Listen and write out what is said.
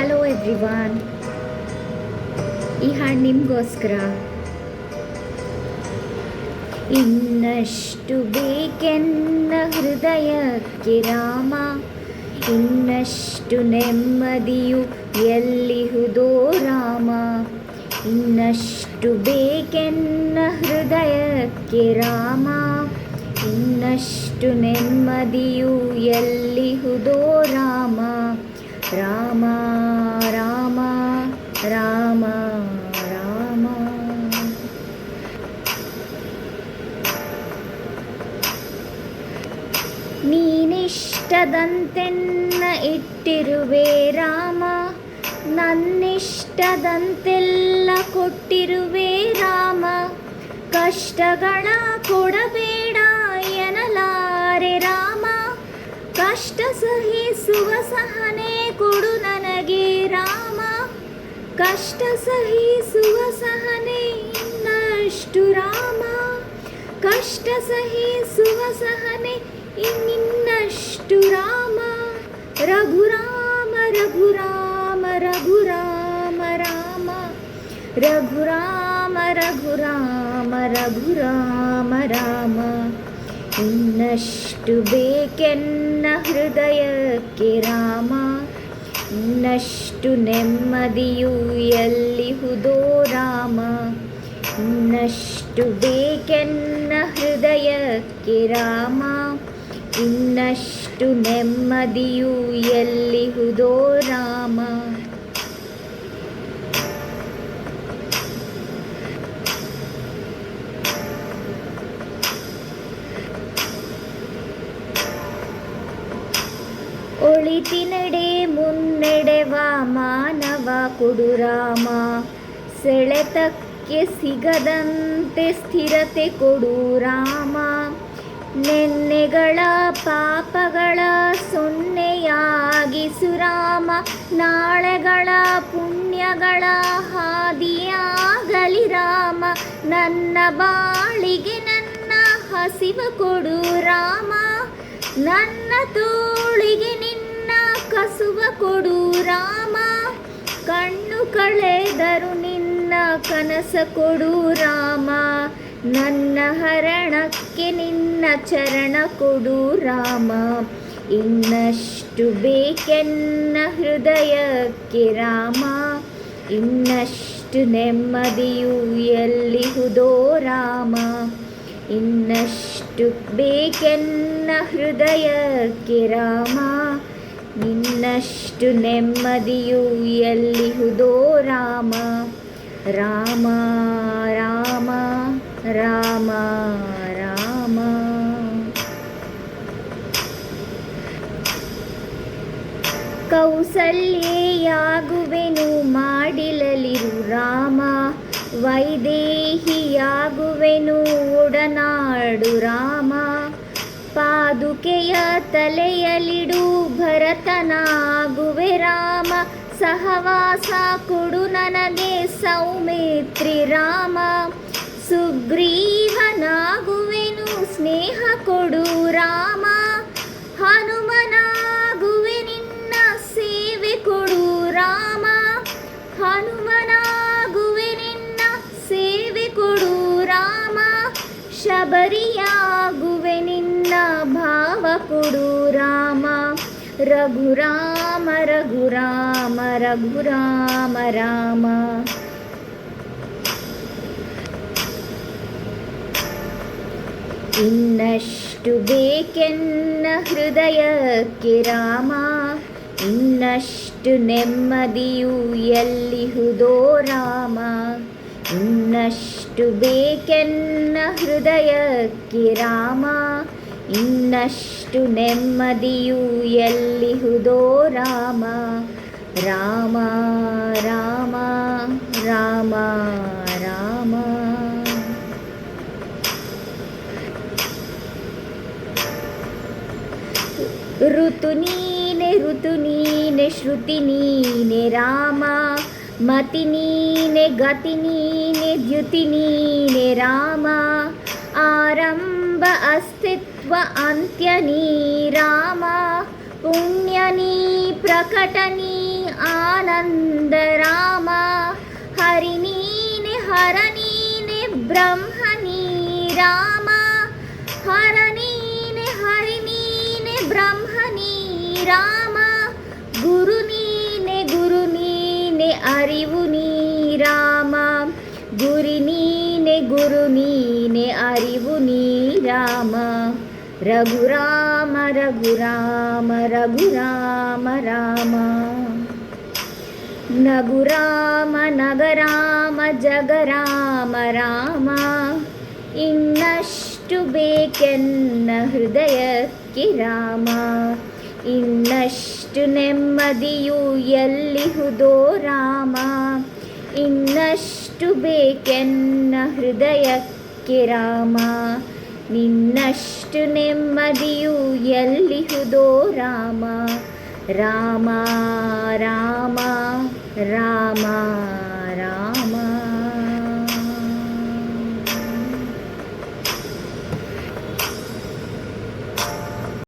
Hello everyone, ಈ ಹಾಡು ನಿಮಗೋಸ್ಕರ. ಇನ್ನಷ್ಟು ಬೇಕೆನ್ನ ಹೃದಯಕ್ಕೆ ರಾಮ, ಇನ್ನಷ್ಟು ನೆಮ್ಮದಿಯು ಎಲ್ಲಿಹುದೋ ರಾಮ. ಇನ್ನಷ್ಟು ಬೇಕೆನ್ನ ಹೃದಯಕ್ಕೆ ರಾಮ, ಇನ್ನಷ್ಟು ನೆಮ್ಮದಿಯು ಎಲ್ಲಿಹುದೋ ರಾಮ. ರಾಮ ರಾಮ ರಾಮ ರಾಮ. ನೀನಿಷ್ಟದಂತೆನ್ನ ಇಟ್ಟಿರುವೆ ರಾಮ, ನನ್ನಿಷ್ಟದಂತೆಲ್ಲ ಕೊಟ್ಟಿರುವೆ ರಾಮ. ಕಷ್ಟಗಳ ಕೊಡಬೇಡ ಎನ್ನಲಾರೆ ರಾಮ, ಕಷ್ಟ ಸಹಿಸುವ ಸಹನೆ ಕೊಡು ನನಗೆ ರಾಮ. ಕಷ್ಟ ಸಹಿಸುವ ಸಹನೆ ಇನ್ನಷ್ಟು ರಾಮ, ಕಷ್ಟ ಸಹಿಸುವ ಸಹನೆ ಇನ್ನಿನ್ನಷ್ಟು ರಾಮ. ರಘುರಾಮ ರಘುರಾಮ ರಘುರಾಮ ರಾಮ, ರಘುರಾಮ ರಘುರಾಮ ರಘುರಾಮ ರಾಮ. ಇನ್ನಷ್ಟು ಬೇಕೆನ್ನ ಹೃದಯಕ್ಕೆ ರಾಮ, ಇನ್ನಷ್ಟು ನೆಮ್ಮದಿಯು ಎಲ್ಲಿಹುದೋ ರಾಮ. ಇನ್ನಷ್ಟು ಬೇಕೆನ್ನ ಹೃದಯಕ್ಕೆ ರಾಮ, ಇನ್ನಷ್ಟು ನೆಮ್ಮದಿಯು ಎಲ್ಲಿಹುದೋ ರಾಮ. ಒಳಿತಿನೆಡೆ ಮುನ್ನಡೆವ ಮಾನವ ಕೊಡು ರಾಮ, ಸೆಳೆತಕ್ಕೆ ಸಿಗದಂತೆ ಸ್ಥಿರತೆ ಕೊಡು ರಾಮ. ನೆನ್ನೆಗಳ ಪಾಪಗಳ ಸೊನ್ನೆಯಾಗಿಸು ರಾಮ, ನಾಳೆಗಳ ಪುಣ್ಯಗಳ ಹಾದಿಯಾಗಲಿ ರಾಮ. ನನ್ನ ಬಾಳಿಗೆ ನನ್ನ ಹಸಿವ ಕೊಡು ರಾಮ, ನನ್ನ ತೋಳಿಗೆ ನಿನ್ನ ಕಸುವ ಕೊಡು ರಾಮ. ಕಣ್ಣು ಕಳೆದರು ನಿನ್ನ ಕನಸ ಕೊಡು ರಾಮ, ನನ್ನ ಹರಣಕ್ಕೆ ನಿನ್ನ ಚರಣ ಕೊಡು ರಾಮ. ಇನ್ನಷ್ಟು ಬೇಕೆನ್ನ ಹೃದಯಕ್ಕೆ ರಾಮ, ಇನ್ನಷ್ಟು ನೆಮ್ಮದಿಯು ಎಲ್ಲಿಹುದೋ ರಾಮ. ಇನ್ನಷ್ಟು ಬೇಕೆನ್ನ ಹೃದಯಕ್ಕೆ ರಾಮ, ಇನ್ನಷ್ಟು ನೆಮ್ಮದಿಯು ಎಲ್ಲಿಹುದೋ ರಾಮ. ರಾಮ ರಾಮ ರಾಮ ರಾಮ. ಕೌಸಲ್ಯೆಯಾಗುವೆನು ಮಾಡಿಲಲಿರು ರಾಮ, ವೈದೇಹಿಯಾಗುವೆನು ಒಡನಾಡು ರಾಮ. ಪಾದುಕೆಯ ತಲೆಯಲಿಡು ಭರತನಾಗುವೆ ರಾಮ, ಸಹವಾಸ ಕೊಡು ನನಗೆ ಸೌಮಿತ್ರಿ ರಾಮ. ಸುಗ್ರೀವನಾಗುವೆನು ಸ್ನೇಹ ಕೊಡು ರಾಮ, ಹನುಮನಾಗುವೆ ನಿನ್ನ ಸೇವೆ ಕೊಡು ರಾಮ. ಹನುಮನಾಗುವೆ ನಿನ್ನ ಸೇವೆ ಕೊಡು ರಾಮ, ಶಬರಿಯಾಗುವೆ ನಿನ್ನ ಭಾವ ಕೊಡು ರಾಮ. ರಘುರಾಮ ರಘುರಾಮ ರಘುರಾಮ ರಾಮ. ಇನ್ನಷ್ಟು ಬೇಕೆನ್ನ ಹೃದಯಕ್ಕೆ ರಾಮ, ಇನ್ನಷ್ಟು ನೆಮ್ಮದಿಯು ಎಲ್ಲಿಹುದೋ ರಾಮ. ಇನ್ನಷ್ಟು ಬೇಕೆನ್ನ ಹೃದಯಕ್ಕೆ ರಾಮ, ಇನ್ನಷ್ಟು ನೆಮ್ಮದಿಯು ಎಲ್ಲಿಹುದೋ ರಾಮ. ರಾಮ ರಾಮ ರಾಮ ರಾಮ. ಋತು ನೀನೆ ಶ್ರುತಿ ನೀನೆ ರಾಮ, ಮತಿ ನೀನೆ ಗತಿ ನೀನೆ ದ್ಯುತಿ ನೀನೆ ರಾಮ. ಆರಂಭ ಅಸ್ತಿತ್ವ ಅಂತ್ಯ ನೀ ರಾಮ, ಪುಣ್ಯ ನೀ ಪ್ರಕಟ ನೀ ಆನಂದ ರಾಮ. ಹರಿ ನೀನೆ ಹರ ನೀನೆ ಬ್ರಹ್ಮ ನೀ ರಾಮ. ಹರ ನೀನೆ ಹರಿ ನೀನೆ ಬ್ರಹ್ಮ ನೀ ರಾಮ. ಗುರು ನೀನೆ ಅರಿವು ನೀ ರಾಮ. ಗುರು ನೀನೆ ಅರಿವು ನೀ ರಾಮ. ರಘುರಾಮ ರಘುರಾಮ ರಘುರಾಮ ರಾಮ. ನಗುರಾಮ ನಗರಾಮ ಜಗರಾಮ ರಾಮ. ಇನ್ನಷ್ಟು ಬೇಕೆನ್ನ ಹೃದಯಕ್ಕೆ ರಾಮ. ಇನ್ನಷ್ಟು ನೆಮ್ಮದಿಯು ಎಲ್ಲಿಹುದೋ ರಾಮ. ಇನ್ನಷ್ಟು ಬೇಕೆನ್ನ ಹೃದಯಕ್ಕೆ ರಾಮ. ನಿನ್ನಷ್ಟು ನೆಮ್ಮದಿಯು ಎಲ್ಲಿಹುದೋ ರಾಮ. ರಾಮ ರಾಮ ರಾಮ.